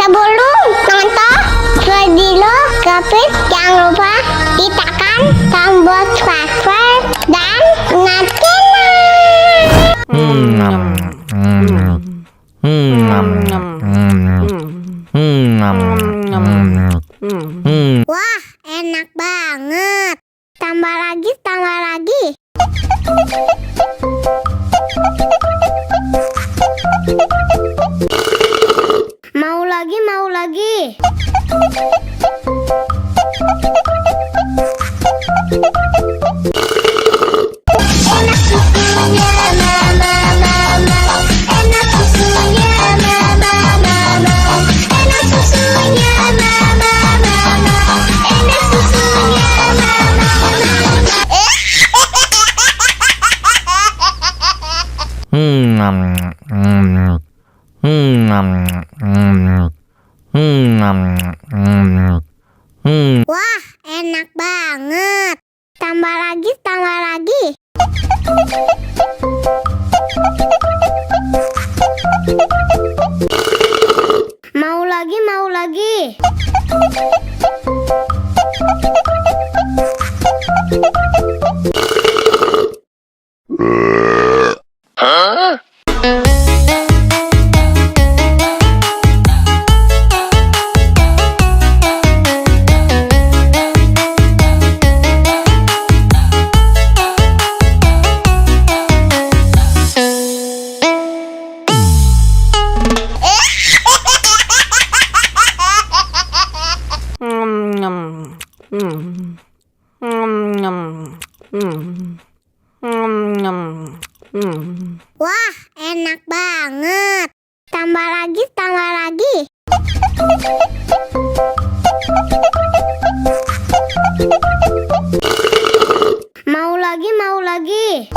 Sebelum nonton video Kepit, jangan lupa ditekan tombol subscribe dan Wah, enak banget. Tambah lagi, tambah lagi. Mau lagi, mau lagi. Enak susunya, mama, mama. Enak susunya, mama, mama. Enak susunya, mama, mama. Enak susunya, mama, Wah, enak banget. Tambah lagi, tambah lagi. Mau lagi, mau lagi. Wah, enak banget. Tambah lagi, tambah lagi. Mau lagi, mau lagi.